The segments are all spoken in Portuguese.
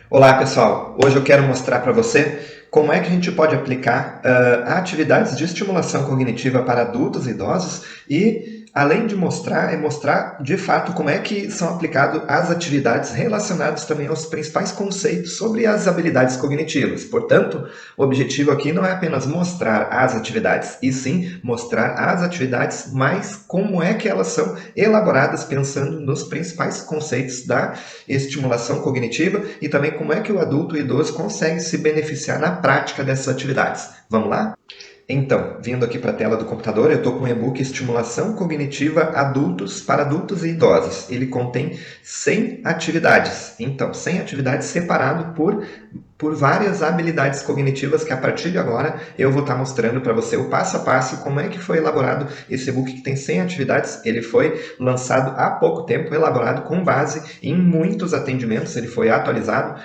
Olá pessoal, hoje eu quero mostrar para você como é que a gente pode aplicar atividades de estimulação cognitiva para adultos e idosos e, além de mostrar, mostrar de fato como é que são aplicadas as atividades relacionadas também aos principais conceitos sobre as habilidades cognitivas. Portanto, o objetivo aqui não é apenas mostrar as atividades, e sim mostrar as atividades, mas como é que elas são elaboradas pensando nos principais conceitos da estimulação cognitiva e também como é que o adulto e o idoso consegue se beneficiar na prática dessas atividades. Vamos lá? Então, vindo aqui para a tela do computador, eu estou com o e-book Estimulação Cognitiva para adultos e idosos. Ele contém 100 atividades. Então, 100 atividades separado por várias habilidades cognitivas que a partir de agora eu vou estar mostrando para você o passo a passo como é que foi elaborado esse e-book que tem 100 atividades. Ele foi lançado há pouco tempo, elaborado com base em muitos atendimentos, ele foi atualizado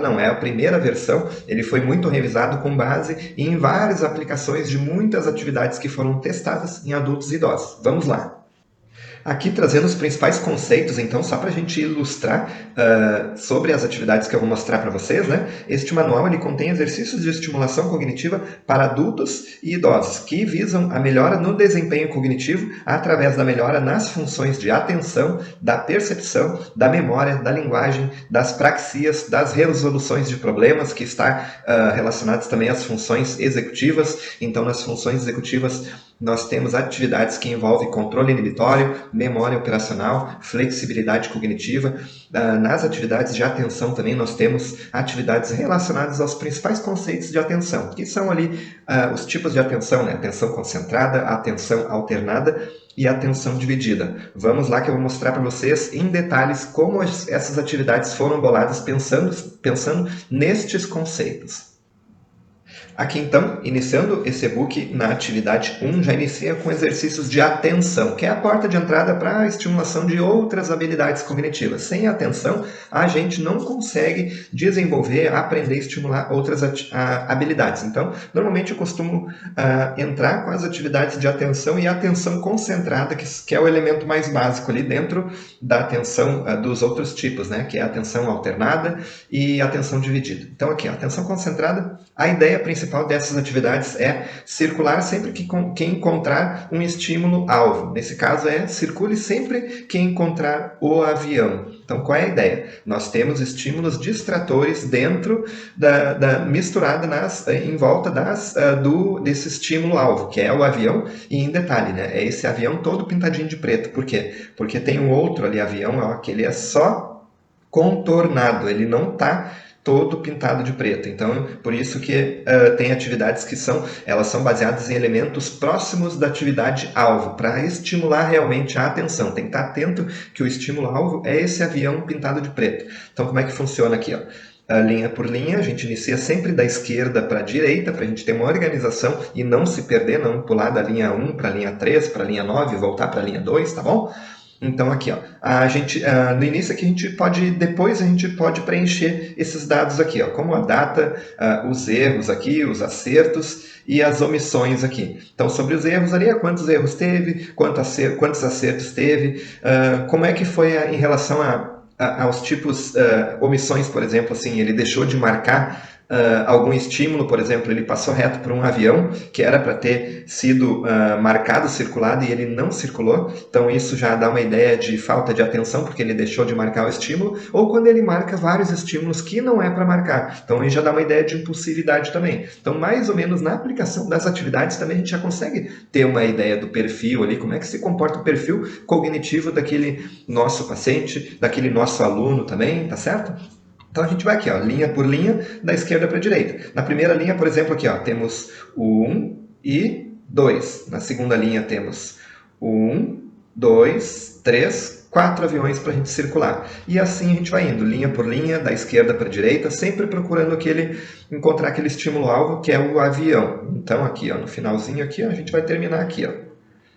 não, é a primeira versão, ele foi muito revisado com base em várias aplicações de muitas atividades que foram testadas em adultos e idosos. Vamos lá! Aqui trazendo os principais conceitos, então, só para a gente ilustrar sobre as atividades que eu vou mostrar para vocês, né? Este manual ele contém exercícios de estimulação cognitiva para adultos e idosos, que visam a melhora no desempenho cognitivo através da melhora nas funções de atenção, da percepção, da memória, da linguagem, das praxias, das resoluções de problemas, que está relacionados também às funções executivas. Então, nas funções executivas, nós temos atividades que envolvem controle inibitório, memória operacional, flexibilidade cognitiva. Nas atividades de atenção também nós temos atividades relacionadas aos principais conceitos de atenção, que são ali os tipos de atenção, né? Atenção concentrada, atenção alternada e atenção dividida. Vamos lá que eu vou mostrar para vocês em detalhes como essas atividades foram boladas pensando nestes conceitos. Aqui então, iniciando esse e-book na atividade 1, já inicia com exercícios de atenção, que é a porta de entrada para a estimulação de outras habilidades cognitivas. Sem atenção, a gente não consegue desenvolver, aprender e estimular outras habilidades. Então, normalmente eu costumo entrar com as atividades de atenção e atenção concentrada, que é o elemento mais básico ali dentro da atenção dos outros tipos, né? Que é a atenção alternada e atenção dividida. Então aqui, a atenção concentrada, a ideia principal dessas atividades é circular sempre que encontrar um estímulo-alvo. Nesse caso circule sempre que encontrar o avião. Então, qual é a ideia? Nós temos estímulos distratores dentro misturada em volta desse estímulo-alvo, que é o avião, e em detalhe, né? É esse avião todo pintadinho de preto. Por quê? Porque tem um outro ali avião, ó, que ele é só contornado, ele não está todo pintado de preto. Então, por isso que tem atividades que elas são baseadas em elementos próximos da atividade-alvo, para estimular realmente a atenção. Tem que estar atento que o estímulo-alvo é esse avião pintado de preto. Então, como é que funciona aqui? Ó? Linha por linha, a gente inicia sempre da esquerda para a direita, para a gente ter uma organização e não se perder, não pular da linha 1 para a linha 3, para a linha 9 e voltar para a linha 2, tá bom? Então aqui, ó, no início aqui depois a gente pode preencher esses dados aqui, ó, como a data, os erros aqui, os acertos e as omissões aqui. Então sobre os erros ali, quantos erros teve, quantos acertos teve, como é que foi em relação aos tipos omissões, por exemplo, assim, ele deixou de marcar algum estímulo, por exemplo, ele passou reto por um avião que era para ter sido marcado, circulado, e ele não circulou. Então isso já dá uma ideia de falta de atenção, porque ele deixou de marcar o estímulo, ou quando ele marca vários estímulos que não é para marcar. Então aí já dá uma ideia de impulsividade também. Então mais ou menos na aplicação das atividades também a gente já consegue ter uma ideia do perfil ali, como é que se comporta o perfil cognitivo daquele nosso paciente, daquele nosso aluno também, tá certo? Então a gente vai aqui, ó, linha por linha, da esquerda para a direita. Na primeira linha, por exemplo, aqui, ó, temos o 1 e 2. Na segunda linha temos o 1, 2, 3, 4 aviões para a gente circular. E assim a gente vai indo, linha por linha, da esquerda para a direita, sempre procurando encontrar aquele estímulo-alvo que é o avião. Então aqui, ó, no finalzinho aqui, ó, a gente vai terminar aqui, ó.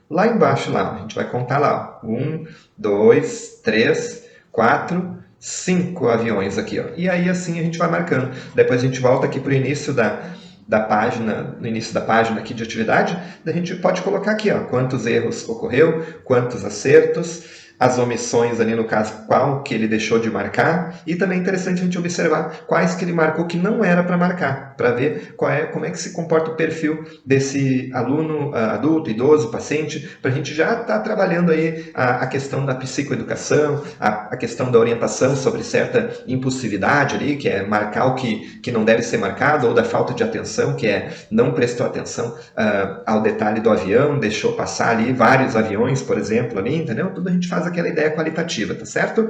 Lá embaixo, lá, a gente vai contar lá, ó, 1, 2, 3, 4... 5 aviões aqui, ó. E aí assim a gente vai marcando. Depois a gente volta aqui para o início da página, no início da página aqui de atividade, a gente pode colocar aqui, ó, quantos erros ocorreu, quantos acertos, as omissões ali, no caso, qual que ele deixou de marcar, e também é interessante a gente observar quais que ele marcou que não era para marcar, para ver como é que se comporta o perfil desse aluno, adulto, idoso, paciente, para a gente já estar trabalhando aí a questão da psicoeducação, a questão da orientação sobre certa impulsividade ali, que é marcar o que não deve ser marcado, ou da falta de atenção, que é não prestou atenção ao detalhe do avião, deixou passar ali vários aviões, por exemplo, ali, entendeu? Tudo a gente faz aquela ideia qualitativa, tá certo?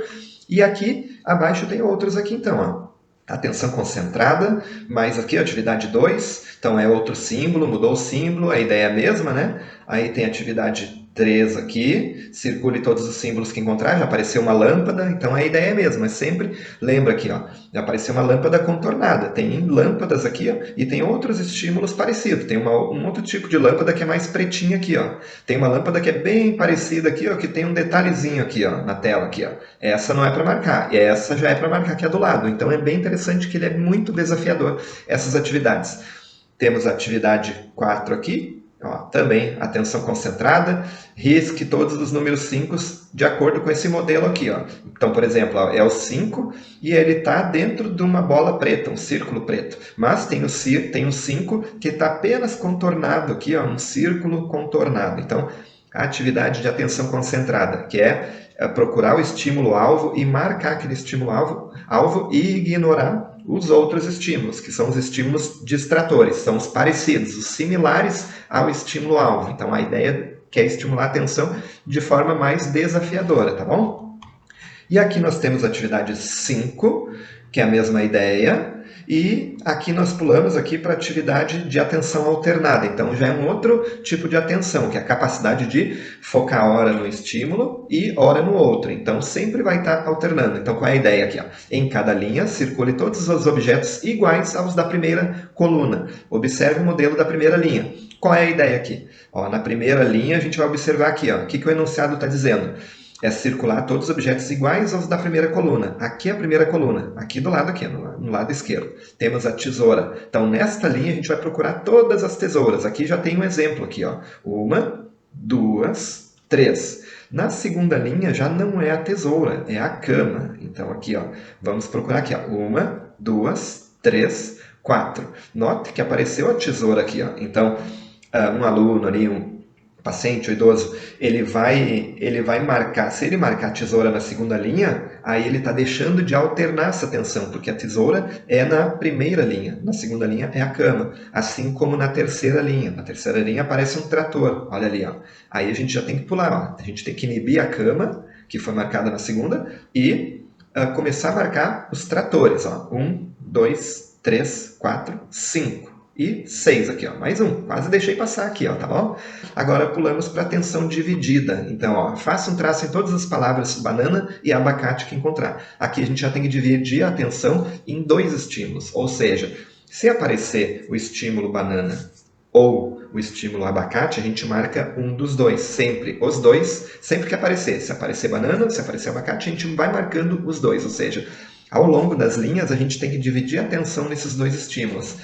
E aqui abaixo tem outros aqui então, ó. Atenção concentrada, mais aqui atividade 2, então é outro símbolo, mudou o símbolo, a ideia é a mesma, né? Aí tem atividade 3 aqui, circule todos os símbolos que encontrar, já apareceu uma lâmpada, então a ideia é a mesma, mas sempre lembra aqui, ó, já apareceu uma lâmpada contornada, tem lâmpadas aqui, ó, e tem outros estímulos parecidos, tem um outro tipo de lâmpada que é mais pretinha aqui, ó, tem uma lâmpada que é bem parecida aqui, ó, que tem um detalhezinho aqui, ó, na tela aqui, ó, essa não é para marcar, e essa já é para marcar que é do lado, então é bem interessante que ele é muito desafiador, essas atividades. Temos a atividade 4 aqui, ó, também atenção concentrada, risque todos os números 5 de acordo com esse modelo aqui. Ó. Então, por exemplo, ó, é o 5 e ele está dentro de uma bola preta, um círculo preto. Mas tem um 5 que está apenas contornado aqui, ó, um círculo contornado. Então, a atividade de atenção concentrada, que é procurar o estímulo-alvo e marcar aquele estímulo-alvo e ignorar os outros estímulos, que são os estímulos distratores, são os parecidos, os similares ao estímulo-alvo. Então, a ideia que é estimular a atenção de forma mais desafiadora, tá bom? E aqui nós temos a atividade 5, que é a mesma ideia, e aqui nós pulamos aqui para a atividade de atenção alternada. Então, já é um outro tipo de atenção, que é a capacidade de focar hora no estímulo e hora no outro. Então, sempre vai estar alternando. Então, qual é a ideia aqui? Ó? Em cada linha, circule todos os objetos iguais aos da primeira coluna. Observe o modelo da primeira linha. Qual é a ideia aqui? Ó, na primeira linha, a gente vai observar aqui, ó, o que o enunciado está dizendo. É circular todos os objetos iguais aos da primeira coluna. Aqui é a primeira coluna, aqui do lado aqui, no lado esquerdo. Temos a tesoura. Então, nesta linha, a gente vai procurar todas as tesouras. Aqui já tem um exemplo aqui, ó. 1, 2, 3. Na segunda linha já não é a tesoura, é a cama. Então, aqui, ó, vamos procurar aqui, ó. 1, 2, 3, 4. Note que apareceu a tesoura aqui, ó. Então, um aluno ali, um paciente, o idoso, ele vai marcar, se ele marcar a tesoura na segunda linha, aí ele está deixando de alternar essa tensão, porque a tesoura é na primeira linha, na segunda linha é a cama, assim como na terceira linha. Na terceira linha aparece um trator, olha ali, ó. Aí a gente já tem que pular, ó. A gente tem que inibir a cama, que foi marcada na segunda, e começar a marcar os tratores, ó. 1, 2, 3, 4, 5. E 6 aqui, ó, mais um. Quase deixei passar aqui, ó, tá bom? Agora pulamos para a atenção dividida. Então, ó, faça um traço em todas as palavras banana e abacate que encontrar. Aqui a gente já tem que dividir a atenção em 2 estímulos. Ou seja, se aparecer o estímulo banana ou o estímulo abacate, a gente marca um dos dois, sempre os dois, sempre que aparecer. Se aparecer banana, se aparecer abacate, a gente vai marcando os dois, ou seja, ao longo das linhas, a gente tem que dividir a atenção nesses 2 estímulos.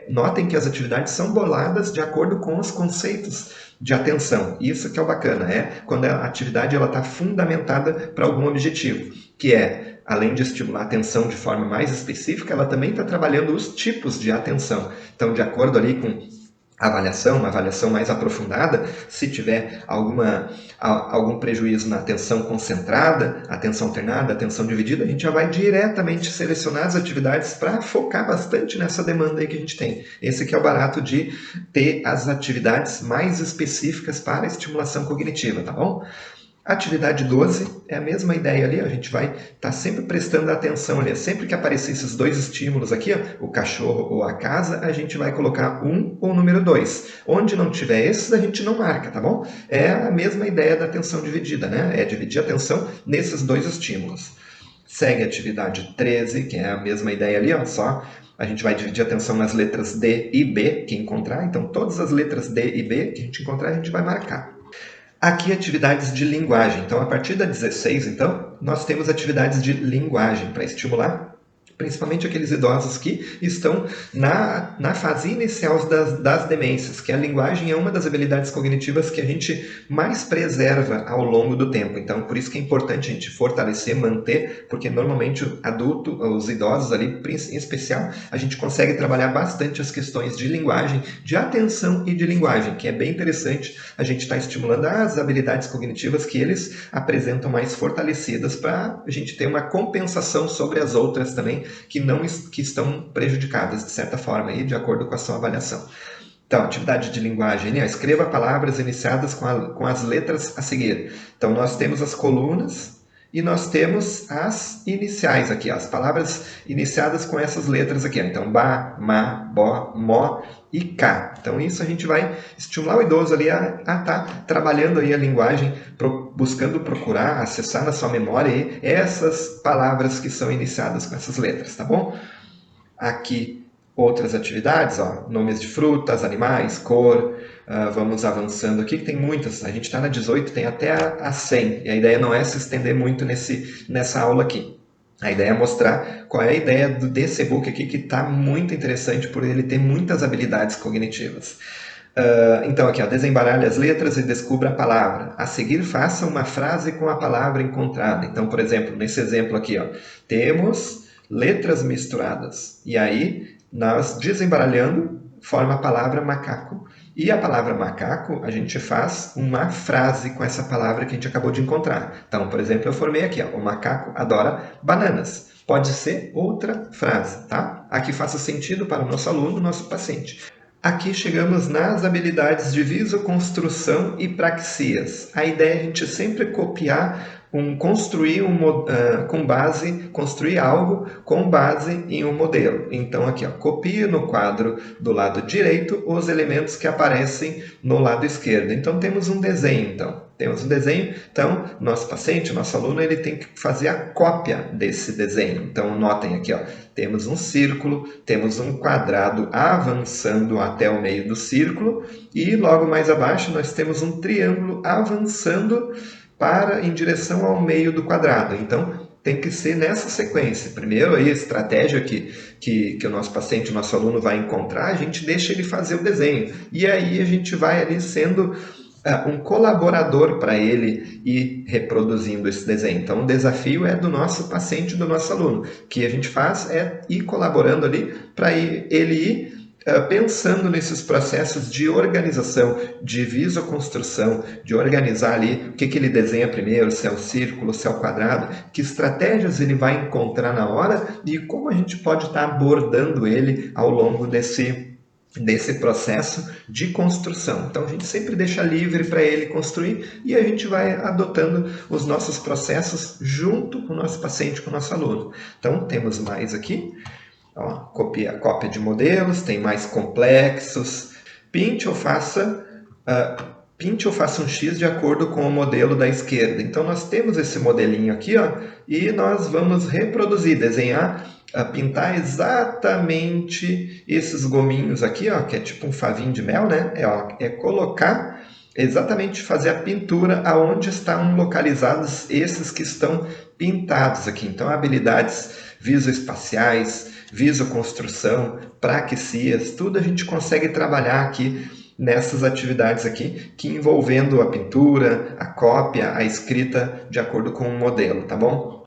Notem que as atividades são boladas de acordo com os conceitos de atenção. Isso que é o bacana, quando a atividade está fundamentada para algum objetivo, que é, além de estimular a atenção de forma mais específica, ela também está trabalhando os tipos de atenção. Então, de acordo ali com uma avaliação mais aprofundada, se tiver algum prejuízo na atenção concentrada, atenção alternada, atenção dividida, a gente já vai diretamente selecionar as atividades para focar bastante nessa demanda aí que a gente tem. Esse aqui é o barato de ter as atividades mais específicas para a estimulação cognitiva, tá bom? Atividade 12 é a mesma ideia ali, a gente vai estar sempre prestando atenção ali. Sempre que aparecer esses 2 estímulos aqui, ó, o cachorro ou a casa, a gente vai colocar 1 ou número 2. Onde não tiver esses, a gente não marca, tá bom? É a mesma ideia da atenção dividida, né? É dividir a atenção nesses 2 estímulos. Segue a atividade 13, que é a mesma ideia ali, ó, só a gente vai dividir a atenção nas letras D e B que encontrar. Então, todas as letras D e B que a gente encontrar, a gente vai marcar. Aqui, atividades de linguagem. Então, a partir da 16, então, nós temos atividades de linguagem para estimular principalmente aqueles idosos que estão na fase inicial das demências, que a linguagem é uma das habilidades cognitivas que a gente mais preserva ao longo do tempo. Então, por isso que é importante a gente fortalecer, manter, porque normalmente o adulto, os idosos ali, em especial, a gente consegue trabalhar bastante as questões de linguagem, de atenção e de linguagem, que é bem interessante a gente estar estimulando as habilidades cognitivas que eles apresentam mais fortalecidas para a gente ter uma compensação sobre as outras também, que estão prejudicadas, de certa forma, aí, de acordo com a sua avaliação. Então, atividade de linguagem, né? Escreva palavras iniciadas com as letras a seguir. Então, nós temos as colunas e nós temos as iniciais aqui, as palavras iniciadas com essas letras aqui. Então, ba, ma, bo, mo e cá. Então, isso a gente vai estimular o idoso ali a estar trabalhando aí a linguagem, buscando procurar, acessar na sua memória aí essas palavras que são iniciadas com essas letras, tá bom? Aqui, outras atividades, ó, nomes de frutas, animais, cor, vamos avançando aqui, que tem muitas, a gente está na 18, tem até a 100, e a ideia não é se estender muito nessa aula aqui. A ideia é mostrar qual é a ideia desse e-book aqui, que está muito interessante por ele ter muitas habilidades cognitivas. Então aqui, ó, desembaralhe as letras e descubra a palavra. A seguir, faça uma frase com a palavra encontrada. Então, por exemplo, nesse exemplo aqui, ó, temos letras misturadas. E aí, nós desembaralhando, forma a palavra macaco. E a palavra macaco, a gente faz uma frase com essa palavra que a gente acabou de encontrar. Então, por exemplo, eu formei aqui, ó, o macaco adora bananas. Pode ser outra frase, tá? Aqui faça sentido para o nosso aluno, nosso paciente. Aqui chegamos nas habilidades de visoconstrução e praxias. A ideia é a gente sempre copiar, construir algo com base em um modelo. Então aqui, ó, copie no quadro do lado direito os elementos que aparecem no lado esquerdo. Então temos um desenho, então nosso paciente, nosso aluno, ele tem que fazer a cópia desse desenho. Então notem aqui, ó, temos um círculo, temos um quadrado avançando até o meio do círculo e logo mais abaixo nós temos um triângulo avançando em direção ao meio do quadrado. Então, tem que ser nessa sequência. Primeiro, aí, a estratégia que o nosso paciente, o nosso aluno vai encontrar, a gente deixa ele fazer o desenho. E aí a gente vai ali sendo um colaborador para ele ir reproduzindo esse desenho. Então, o desafio é do nosso paciente, do nosso aluno. O que a gente faz é ir colaborando ali para ele ir pensando nesses processos de organização, de visoconstrução, de organizar ali o que ele desenha primeiro, se é o círculo, se é o quadrado, que estratégias ele vai encontrar na hora e como a gente pode estar abordando ele ao longo desse processo de construção. Então a gente sempre deixa livre para ele construir e a gente vai adotando os nossos processos junto com o nosso paciente, com o nosso aluno. Então temos mais aqui. Ó, cópia de modelos, tem mais complexos. Pinte ou faça um X de acordo com o modelo da esquerda. Então, nós temos esse modelinho aqui, ó, e nós vamos reproduzir, desenhar, pintar exatamente esses gominhos aqui, ó, que é tipo um favinho de mel, né? É colocar, exatamente fazer a pintura aonde estão localizados esses que estão pintados aqui. Então, habilidades visoespaciais, visoconstrução, praxias, tudo a gente consegue trabalhar aqui nessas atividades aqui, que envolvendo a pintura, a cópia, a escrita de acordo com o modelo, tá bom?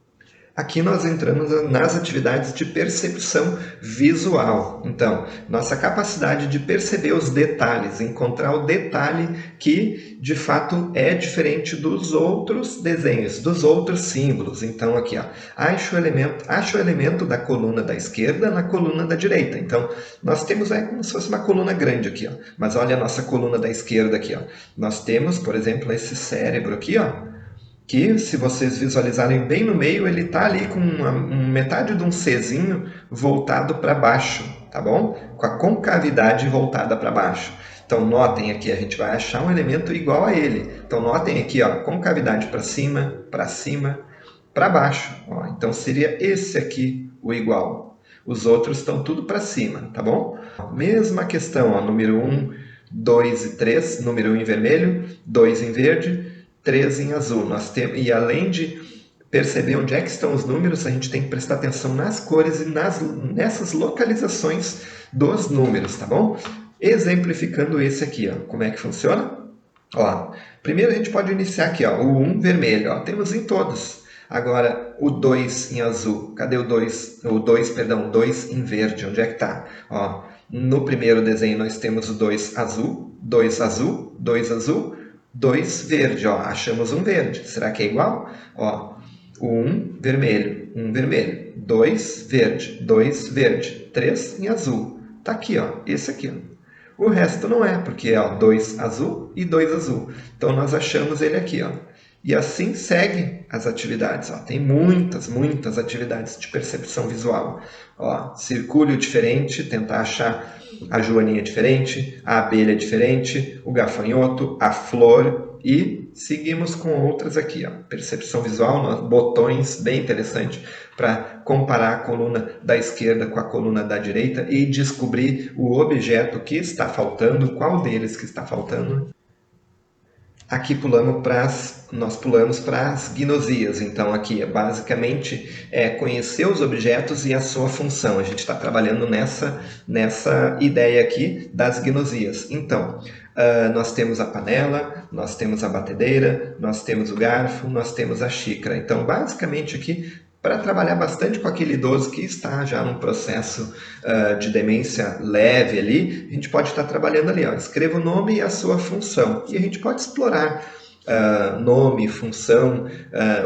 Aqui nós entramos nas atividades de percepção visual. Então, nossa capacidade de perceber os detalhes, encontrar o detalhe que, de fato, é diferente dos outros desenhos, dos outros símbolos. Então, aqui, ó, acho o elemento da coluna da esquerda na coluna da direita. Então, nós temos como se fosse uma coluna grande aqui, ó. Mas olha a nossa coluna da esquerda aqui, ó. Nós temos, por exemplo, esse cérebro aqui, ó, que, se vocês visualizarem bem no meio, ele está ali com metade de um Czinho voltado para baixo, tá bom? Com a concavidade voltada para baixo. Então, notem aqui, a gente vai achar um elemento igual a ele. Então, notem aqui, ó, concavidade para cima, para baixo. Ó. Então, seria esse aqui o igual. Os outros estão tudo para cima, tá bom? Mesma questão, ó, número 1, 2 e 3, número 1 em vermelho, 2 em verde, 3 em azul. E além de perceber onde é que estão os números, a gente tem que prestar atenção nas cores e nessas localizações dos números, tá bom? Exemplificando esse aqui, ó, como é que funciona? Ó, primeiro a gente pode iniciar aqui, ó, o 1 vermelho, ó, temos em todos. Agora o 2 em azul, cadê o 2? O 2, perdão, 2 em verde, onde é que tá? Ó, no primeiro desenho nós temos o 2 azul, 2 azul, 2 azul, 2 verde, ó, achamos um verde. Será que é igual? Ó, o 1 vermelho, 2 verde, 2 verde, 3 em azul. Tá aqui, ó, esse aqui, ó. O resto não é, porque é 2 azul e 2 azul. Então nós achamos ele aqui, ó. E assim segue as atividades. Ó. Tem muitas atividades de percepção visual. Ó, circule diferente, tentar achar a joaninha diferente, a abelha diferente, o gafanhoto, a flor e seguimos com outras aqui. Ó. Percepção visual, botões, bem interessante para comparar a coluna da esquerda com a coluna da direita e descobrir o objeto que está faltando, qual deles que está faltando. Aqui nós pulamos para as gnomosias. Então aqui basicamente é conhecer os objetos e a sua função. A gente está trabalhando nessa ideia aqui das gnomosias. Então, nós temos a panela, nós temos a batedeira, nós temos o garfo, nós temos a xícara. Então basicamente aqui para trabalhar bastante com aquele idoso que está já num processo de demência leve ali, a gente pode estar trabalhando ali, ó, escreva o nome e a sua função. E a gente pode explorar nome, função,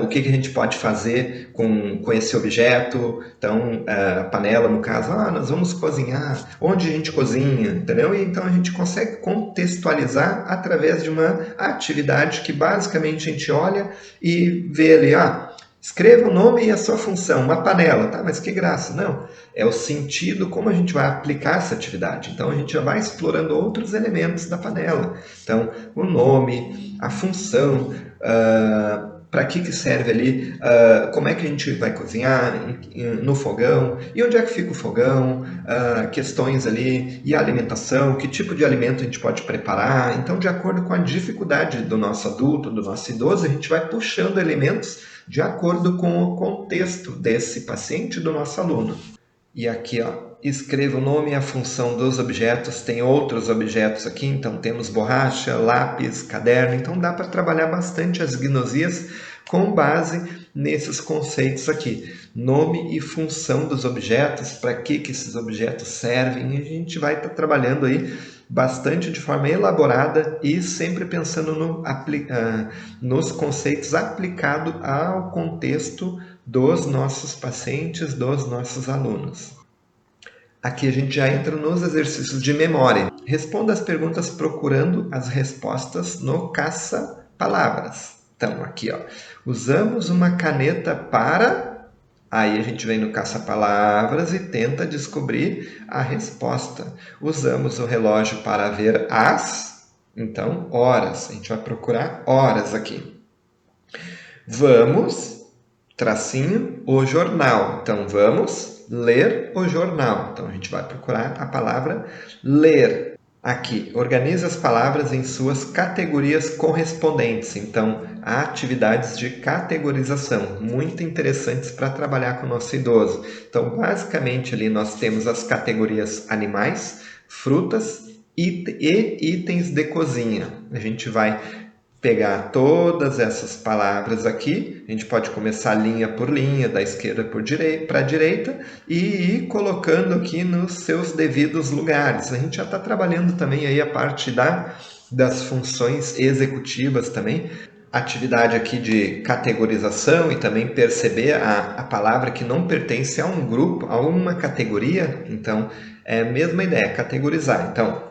o que a gente pode fazer com esse objeto. Então, a panela, no caso, nós vamos cozinhar, onde a gente cozinha, entendeu? E então a gente consegue contextualizar através de uma atividade que basicamente a gente olha e vê ali, escreva o nome e a sua função, uma panela, tá? Mas que graça, não. É o sentido, como a gente vai aplicar essa atividade. Então, a gente já vai explorando outros elementos da panela. Então, o nome, a função, para que serve ali, como é que a gente vai cozinhar no fogão, e onde é que fica o fogão, questões ali, e a alimentação, que tipo de alimento a gente pode preparar. Então, de acordo com a dificuldade do nosso adulto, do nosso idoso, a gente vai puxando elementos de acordo com o contexto desse paciente e do nosso aluno. E aqui, escreva o nome e a função dos objetos. Tem outros objetos aqui, então temos borracha, lápis, caderno. Então dá para trabalhar bastante as gnomosias com base nesses conceitos aqui. Nome e função dos objetos, para que esses objetos servem. E a gente vai estar trabalhando aí bastante de forma elaborada e sempre pensando nos conceitos aplicados ao contexto dos nossos pacientes, dos nossos alunos. Aqui a gente já entra nos exercícios de memória. Responda as perguntas procurando as respostas no caça-palavras. Então, aqui, usamos uma caneta para... Aí a gente vem no caça-palavras e tenta descobrir a resposta. Usamos o relógio para ver então, horas. A gente vai procurar horas aqui. Vamos, tracinho, o jornal. Então, vamos ler o jornal. Então, a gente vai procurar a palavra ler. Aqui, organiza as palavras em suas categorias correspondentes. Então, há atividades de categorização muito interessantes para trabalhar com o nosso idoso. Então, basicamente, ali nós temos as categorias animais, frutas e itens de cozinha. A gente vai pegar todas essas palavras aqui, a gente pode começar linha por linha, da esquerda para a direita, e ir colocando aqui nos seus devidos lugares. A gente já está trabalhando também aí a parte das funções executivas também, atividade aqui de categorização e também perceber a palavra que não pertence a um grupo, a uma categoria. Então, é a mesma ideia, categorizar. Então,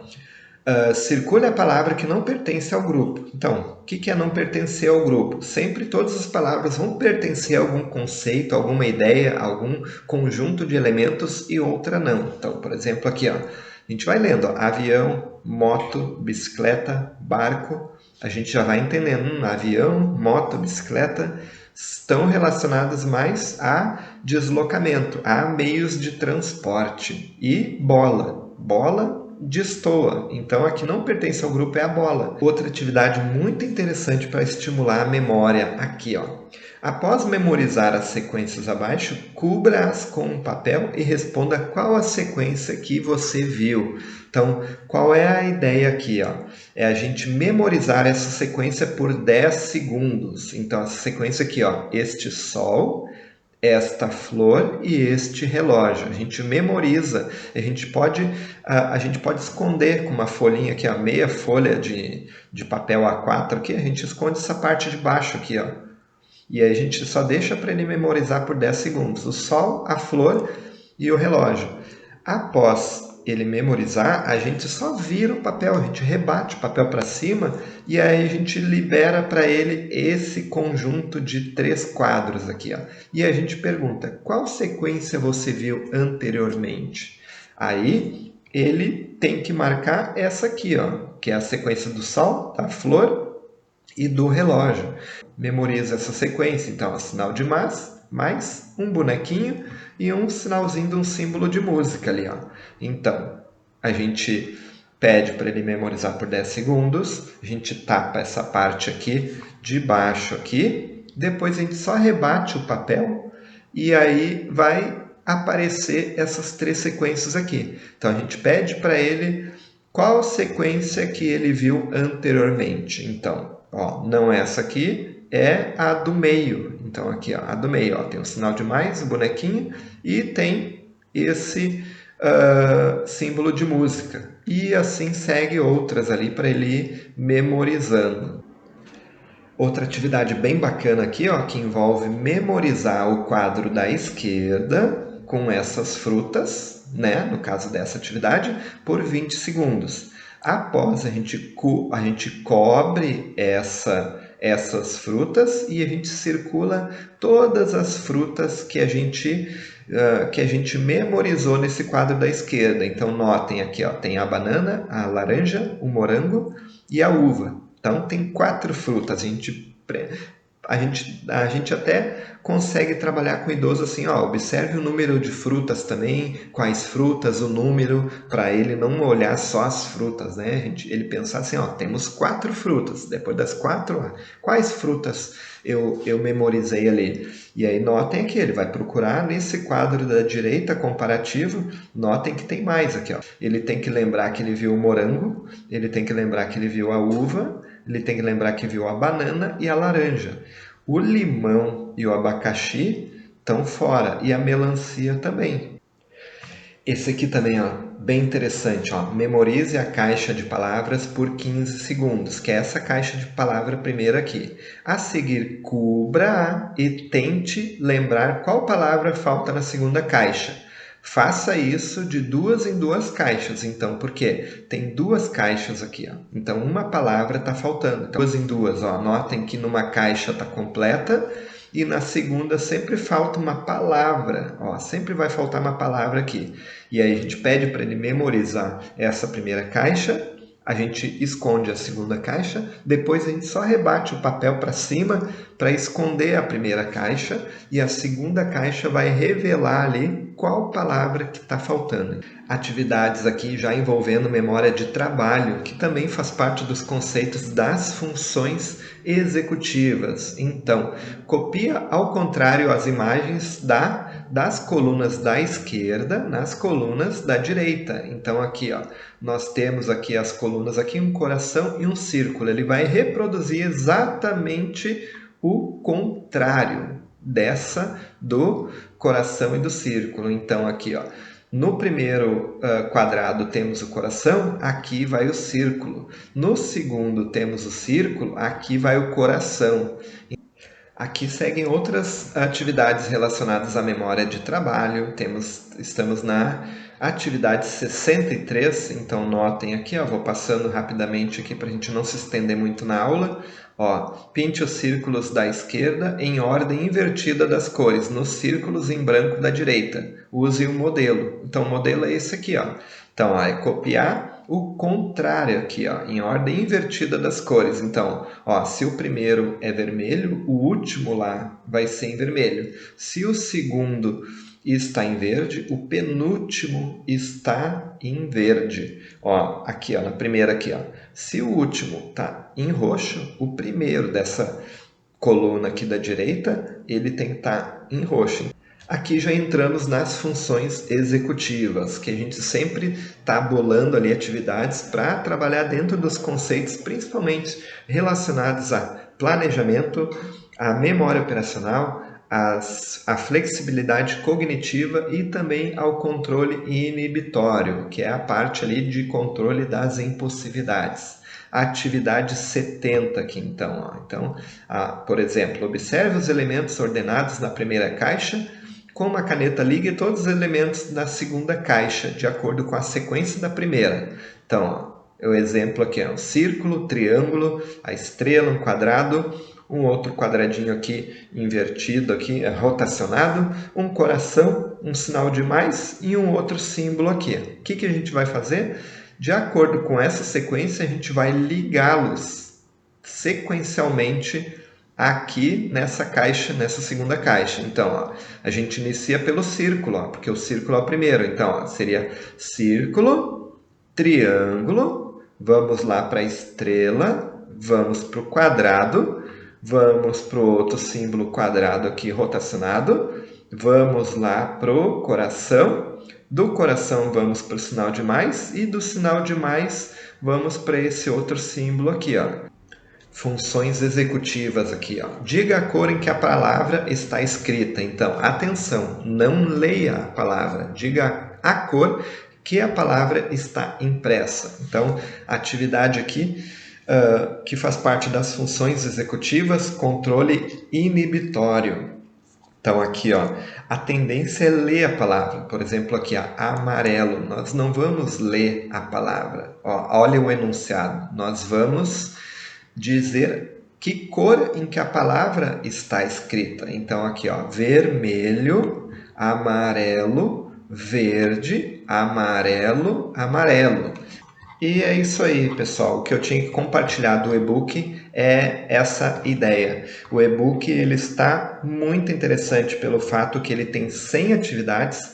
circule a palavra que não pertence ao grupo. Então, o que é não pertencer ao grupo? Sempre todas as palavras vão pertencer a algum conceito, alguma ideia, algum conjunto de elementos e outra não. Então, por exemplo, aqui, a gente vai lendo, avião, moto, bicicleta, barco. A gente já vai entendendo, avião, moto, bicicleta estão relacionadas mais a deslocamento, a meios de transporte. E bola. Bola destoa. Então, a que não pertence ao grupo é a bola. Outra atividade muito interessante para estimular a memória aqui, ó. Após memorizar as sequências abaixo, cubra-as com um papel e responda qual a sequência que você viu. Então, qual é a ideia aqui, ó? É a gente memorizar essa sequência por 10 segundos. Então, essa sequência aqui, ó, este sol, esta flor e este relógio. A gente memoriza, a gente pode esconder com uma folhinha aqui, a meia folha de papel A4 aqui, a gente esconde essa parte de baixo aqui, ó. E aí a gente só deixa para ele memorizar por 10 segundos. O sol, a flor e o relógio. Após ele memorizar, a gente só vira o papel, a gente rebate o papel para cima e aí a gente libera para ele esse conjunto de 3 quadros aqui, ó. E a gente pergunta, qual sequência você viu anteriormente? Aí ele tem que marcar essa aqui, ó, que é a sequência do sol, da flor e do relógio. Memoriza essa sequência, então, ó, sinal de mais um bonequinho e um sinalzinho de um símbolo de música ali, ó. Então, a gente pede para ele memorizar por 10 segundos, a gente tapa essa parte aqui de baixo aqui, depois a gente só rebate o papel e aí vai aparecer essas 3 sequências aqui. Então, a gente pede para ele qual sequência que ele viu anteriormente. Então, ó, não é essa aqui, é a do meio. Então, aqui, ó, a do meio, ó, tem um sinal de mais, o bonequinho, e tem esse símbolo de música. E assim segue outras ali para ele ir memorizando. Outra atividade bem bacana aqui, ó, que envolve memorizar o quadro da esquerda com essas frutas, né, no caso dessa atividade, por 20 segundos. Após a gente cobre essas frutas e a gente circula todas as frutas que a gente memorizou nesse quadro da esquerda. Então, notem aqui, ó, tem a banana, a laranja, o morango e a uva. Então, tem 4 frutas. A gente até consegue trabalhar com o idoso assim, ó, observe o número de frutas também, quais frutas, o número, para ele não olhar só as frutas, né? Ele pensar assim, ó, temos 4 frutas, depois das 4, ó, quais frutas eu memorizei ali? E aí notem aqui, ele vai procurar nesse quadro da direita comparativo, notem que tem mais aqui, ó. Ele tem que lembrar que ele viu o morango, ele tem que lembrar que ele viu a uva, ele tem que lembrar que viu a banana e a laranja. O limão e o abacaxi estão fora e a melancia também. Esse aqui também, ó, bem interessante, ó. Memorize a caixa de palavras por 15 segundos, que é essa caixa de palavra primeira aqui. A seguir, cubra e tente lembrar qual palavra falta na segunda caixa. Faça isso de 2 em 2 caixas, então, porque tem 2 caixas aqui, ó. Então, uma palavra está faltando. Então, 2 em 2, ó. Notem que numa caixa está completa e na segunda sempre falta uma palavra, ó. Sempre vai faltar uma palavra aqui. E aí a gente pede para ele memorizar essa primeira caixa, a gente esconde a segunda caixa, depois a gente só rebate o papel para cima para esconder a primeira caixa e a segunda caixa vai revelar ali qual palavra que está faltando. Atividades aqui já envolvendo memória de trabalho, que também faz parte dos conceitos das funções executivas. Então, copia ao contrário as imagens das colunas da esquerda nas colunas da direita. Então, aqui, ó, nós temos aqui as colunas, aqui um coração e um círculo. Ele vai reproduzir exatamente o contrário dessa do coração e do círculo. Então, aqui, ó, no primeiro quadrado temos o coração, aqui vai o círculo. No segundo temos o círculo, aqui vai o coração. Aqui seguem outras atividades relacionadas à memória de trabalho. Estamos na atividade 63, então notem aqui, ó, vou passando rapidamente aqui para a gente não se estender muito na aula. Ó, pinte os círculos da esquerda em ordem invertida das cores, nos círculos em branco da direita. Use o modelo. Então o modelo é esse aqui, ó. Então, ó, é copiar o contrário aqui, ó, em ordem invertida das cores. Então, ó, se o primeiro é vermelho, o último lá vai ser em vermelho. Se o segundo está em verde, o penúltimo está em verde. Ó, aqui, ó, na primeira aqui, ó. Se o último está em roxo, o primeiro dessa coluna aqui da direita, ele tem que estar em roxo. Aqui já entramos nas funções executivas, que a gente sempre está bolando ali atividades para trabalhar dentro dos conceitos, principalmente relacionados a planejamento, a memória operacional, a flexibilidade cognitiva e também ao controle inibitório, que é a parte ali de controle das impulsividades. A atividade 70 aqui então. Ó. Então, por exemplo, observe os elementos ordenados na primeira caixa, com uma caneta ligue todos os elementos da segunda caixa, de acordo com a sequência da primeira. Então, ó, o exemplo aqui é um círculo, triângulo, a estrela, um quadrado, um outro quadradinho aqui invertido, aqui, rotacionado, um coração, um sinal de mais e um outro símbolo aqui. O que a gente vai fazer? De acordo com essa sequência, a gente vai ligá-los sequencialmente aqui nessa caixa, nessa segunda caixa. Então, ó, a gente inicia pelo círculo, ó, porque o círculo é o primeiro. Então, ó, seria círculo, triângulo, vamos lá para a estrela, vamos para o quadrado, vamos para o outro símbolo quadrado aqui rotacionado, vamos lá para o coração, do coração vamos para o sinal de mais e do sinal de mais vamos para esse outro símbolo aqui, ó. Funções executivas aqui, ó. Diga a cor em que a palavra está escrita. Então, atenção, não leia a palavra, diga a cor que a palavra está impressa. Então, a atividade aqui que faz parte das funções executivas, controle inibitório. Então, aqui, ó, a tendência é ler a palavra. Por exemplo, aqui, ó, amarelo. Nós não vamos ler a palavra. Ó, olha o enunciado. Nós vamos dizer que cor em que a palavra está escrita. Então, aqui, ó, vermelho, amarelo, verde, amarelo, amarelo. E é isso aí, pessoal. O que eu tinha que compartilhar do e-book é essa ideia. O e-book ele está muito interessante pelo fato que ele tem 100 atividades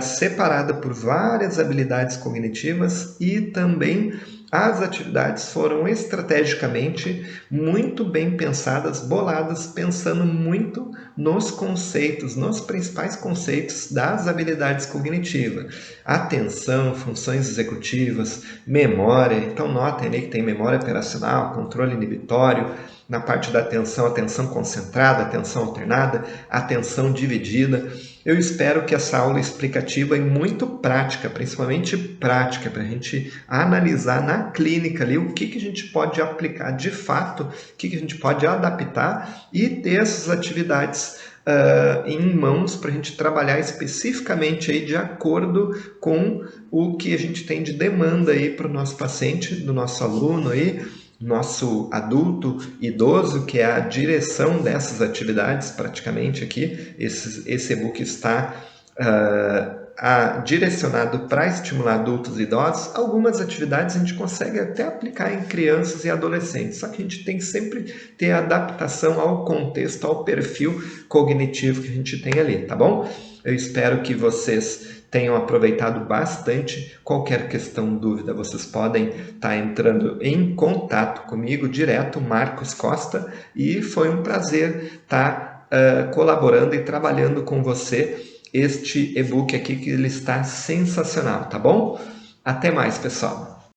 separadas por várias habilidades cognitivas e também as atividades foram estrategicamente muito bem pensadas, boladas, pensando muito nos conceitos, nos principais conceitos das habilidades cognitivas. Atenção, funções executivas, memória. Então notem ali que tem memória operacional, controle inibitório, na parte da atenção, atenção concentrada, atenção alternada, atenção dividida. Eu espero que essa aula explicativa e muito prática, principalmente prática, para a gente analisar na clínica ali o que a gente pode aplicar de fato, o que a gente pode adaptar e ter essas atividades em mãos para a gente trabalhar especificamente aí de acordo com o que a gente tem de demanda aí para o nosso paciente, do nosso aluno aí, nosso adulto, idoso, que é a direção dessas atividades, praticamente aqui, esse e-book está direcionado para estimular adultos e idosos. Algumas atividades a gente consegue até aplicar em crianças e adolescentes, só que a gente tem que sempre ter adaptação ao contexto, ao perfil cognitivo que a gente tem ali, tá bom? Eu espero que vocês tenham aproveitado bastante. Qualquer questão, dúvida, vocês podem estar entrando em contato comigo direto, Marcos Costa, e foi um prazer estar colaborando e trabalhando com você este e-book aqui, que ele está sensacional, tá bom? Até mais, pessoal!